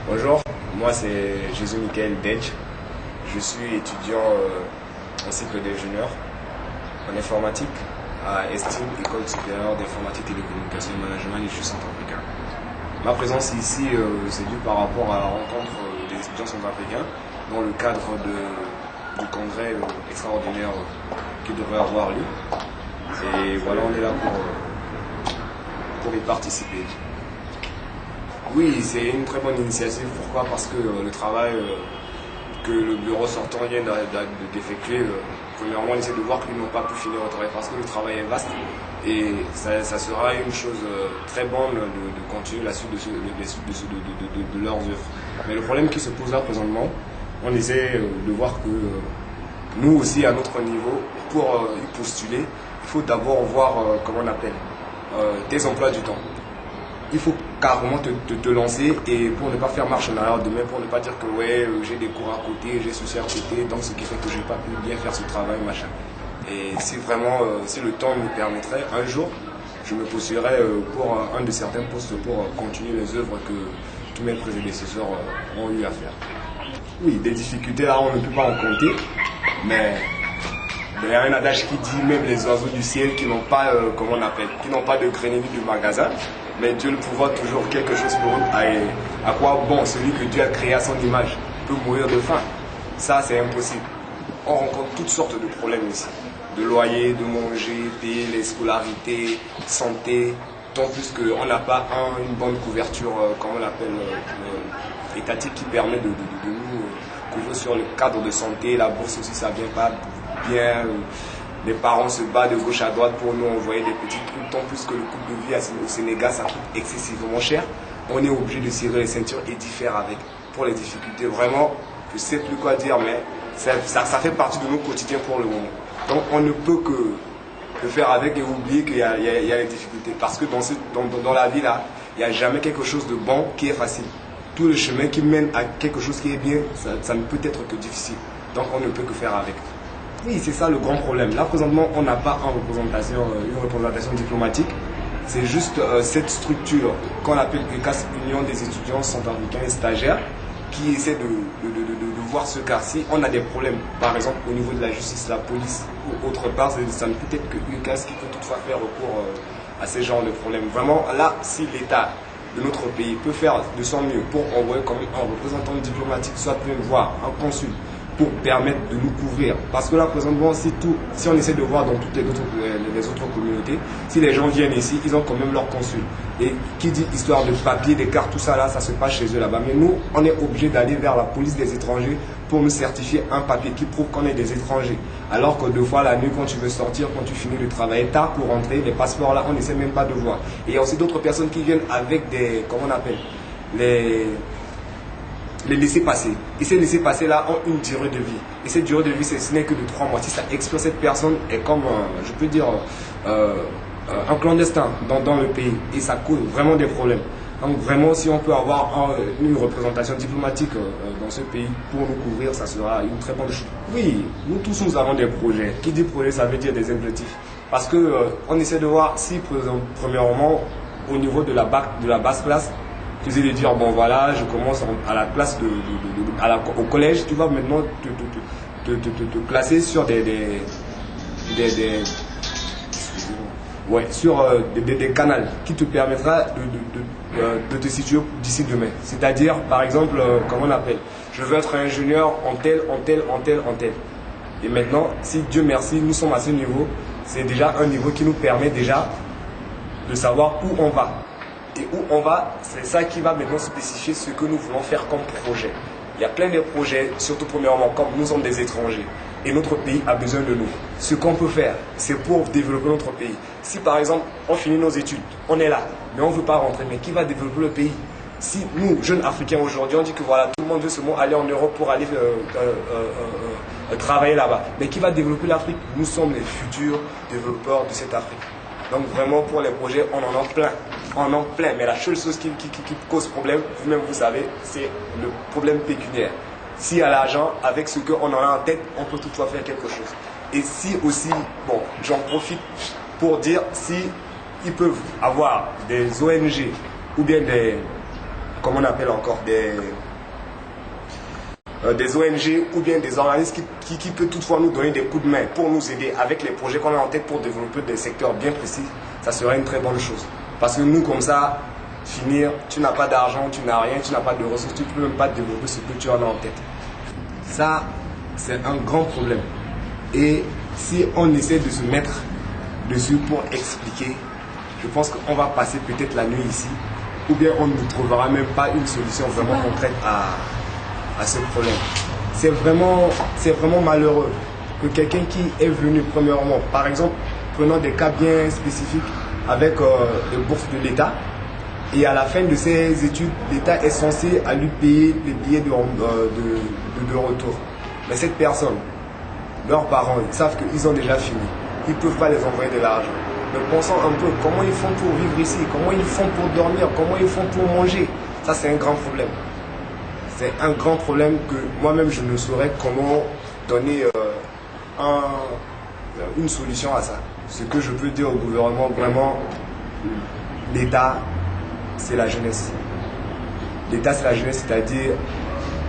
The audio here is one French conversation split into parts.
Bonjour, moi c'est Jésus Michael Delch. Je suis étudiant en cycle d'ingénieur en informatique à Estime, École supérieure d'informatique, télécommunications et management et je suis centrafricain. Ma présence ici c'est dû par rapport à la rencontre des étudiants centrafricains dans le cadre du congrès extraordinaire qui devrait avoir lieu. Et voilà, on est là pour y participer. Oui, c'est une très bonne initiative. Pourquoi? Parce que le travail que le bureau sortant vient d'effectuer, premièrement, on essaie de voir qu'ils n'ont pas pu finir le travail parce que le travail est vaste et ça sera une chose très bonne de continuer la suite de leurs œuvres. Mais le problème qui se pose là présentement, on essaie de voir que nous aussi, à notre niveau, pour y postuler, il faut d'abord voir, comment on appelle, tes emplois du temps. Il faut carrément te lancer et pour ne pas faire marche en arrière demain, pour ne pas dire que ouais, j'ai des cours à côté, j'ai ceci à côté, donc ce qui fait que je n'ai pas pu bien faire ce travail, machin. Et si vraiment, si le temps me permettrait, un jour, je me postulerai pour un de certains postes pour continuer les œuvres que tous mes prédécesseurs ont eu à faire. Oui, des difficultés là, on ne peut pas en compter, mais il y a un adage qui dit même les oiseaux du ciel qui n'ont pas, comment on appelle, qui n'ont pas de grenier ni de magasin, mais Dieu le pouvoir toujours quelque chose pour eux. À quoi bon celui que Dieu a créé à son image peut mourir de faim? Ça, c'est impossible. On rencontre toutes sortes de problèmes ici. De loyer, de manger, payer les scolarités, santé, tant plus qu'on n'a pas une bonne couverture, comment on l'appelle, étatique qui permet de nous couvrir sur le cadre de santé. La bourse aussi, ça ne vient pas bien. Les parents se battent de gauche à droite pour nous envoyer des petits trucs, tant plus que le coût de vie au Sénégal, ça coûte excessivement cher. On est obligé de serrer les ceintures et d'y faire avec. Pour les difficultés, vraiment, je ne sais plus quoi dire, mais ça fait partie de nos quotidiens pour le moment. Donc on ne peut que le faire avec et oublier qu'il y a les difficultés. Parce que dans la vie, là, il n'y a jamais quelque chose de bon qui est facile. Tout le chemin qui mène à quelque chose qui est bien, ça ne peut être que difficile. Donc on ne peut que faire avec. Oui, c'est ça le grand problème. Là, présentement, on n'a pas une représentation diplomatique. C'est juste cette structure qu'on appelle UCAS, Union des étudiants centrafricains et stagiaires, qui essaie de voir ce cas-ci. On a des problèmes, par exemple, au niveau de la justice, la police ou autre part. Ça ne peut être que UCAS qui peut toutefois faire recours à ces genres de problèmes. Vraiment, là, si l'État de notre pays peut faire de son mieux pour envoyer comme un représentant diplomatique, soit peut voir un consul, pour permettre de nous couvrir. Parce que là, présentement, si on essaie de voir dans toutes les autres communautés, si les gens viennent ici, ils ont quand même leur consul. Et qui dit histoire de papier, des cartes, tout ça là, ça se passe chez eux là-bas. Mais nous, on est obligé d'aller vers la police des étrangers pour nous certifier un papier qui prouve qu'on est des étrangers. Alors que deux fois la nuit, quand tu veux sortir, quand tu finis de travailler tard pour rentrer, les passeports là, on n'essaie même pas de voir. Et il y a aussi d'autres personnes qui viennent avec des, comment on appelle, les laissés-passer. Et ces laissés-passer là ont une durée de vie. Et cette durée de vie, ce n'est que de 3 mois. Si ça expire, cette personne est comme, je peux dire, un clandestin dans le pays. Et ça cause vraiment des problèmes. Donc vraiment, si on peut avoir une représentation diplomatique dans ce pays pour nous couvrir, ça sera une très bonne chose. Oui, nous tous, nous avons des projets. Qui dit projet, ça veut dire des objectifs. Parce que on essaie de voir si, premièrement, au niveau de la basse classe, tu sais de dire, bon voilà, je commence à la classe au collège, tu vas maintenant te classer sur des canaux qui te permettra de te situer d'ici demain. C'est-à-dire, par exemple, comment on appelle, je veux être ingénieur en tel. Et maintenant, si Dieu merci, nous sommes à ce niveau, c'est déjà un niveau qui nous permet déjà de savoir où on va. Et où on va, c'est ça qui va maintenant spécifier ce que nous voulons faire comme projet. Il y a plein de projets, surtout premièrement, comme nous sommes des étrangers et notre pays a besoin de nous. Ce qu'on peut faire, c'est pour développer notre pays. Si par exemple, on finit nos études, on est là, mais on ne veut pas rentrer, mais qui va développer le pays? Si nous, jeunes Africains aujourd'hui, on dit que voilà, tout le monde veut seulement aller en Europe pour aller travailler là-bas, mais qui va développer l'Afrique? Nous sommes les futurs développeurs de cette Afrique. Donc vraiment pour les projets, on en a plein. On en plein. Mais la seule chose qui cause problème, vous-même vous savez, c'est le problème pécuniaire. S'il y a l'argent, avec ce qu'on en a en tête, on peut toutefois faire quelque chose. Et si aussi, bon, j'en profite pour dire, si ils peuvent avoir des ONG ou bien comment on appelle encore, des ONG ou bien des organismes qui peuvent toutefois nous donner des coups de main pour nous aider avec les projets qu'on a en tête pour développer des secteurs bien précis, ça serait une très bonne chose. Parce que nous, comme ça, finir, tu n'as pas d'argent, tu n'as rien, tu n'as pas de ressources, tu ne peux même pas développer ce que tu en as en tête. Ça, c'est un grand problème. Et si on essaie de se mettre dessus pour expliquer, je pense qu'on va passer peut-être la nuit ici, ou bien on ne trouvera même pas une solution vraiment concrète à ce problème. C'est vraiment malheureux que quelqu'un qui est venu premièrement, par exemple, prenons des cas bien spécifiques avec les bourses de l'État, et à la fin de ses études, l'État est censé à lui payer les billets de retour. Mais cette personne, leurs parents, ils savent qu'ils ont déjà fini. Ils ne peuvent pas les envoyer de l'argent. Mais pensons un peu, comment ils font pour vivre ici? Comment ils font pour dormir? Comment ils font pour manger? Ça, c'est un grand problème. C'est un grand problème que moi-même, je ne saurais comment donner une solution à ça. Ce que je peux dire au gouvernement, vraiment, l'État, c'est la jeunesse. L'État, c'est la jeunesse, c'est-à-dire,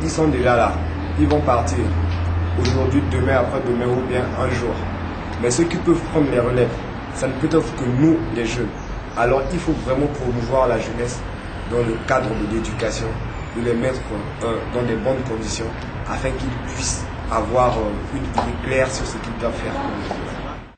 ils sont déjà là. Ils vont partir aujourd'hui, demain, après-demain ou bien un jour. Mais ceux qui peuvent prendre les relèves, ça ne peut être que nous, les jeunes. Alors, il faut vraiment promouvoir la jeunesse dans le cadre de l'éducation, de les mettre dans des bonnes conditions afin qu'ils puissent avoir une idée claire sur ce qu'ils doivent faire.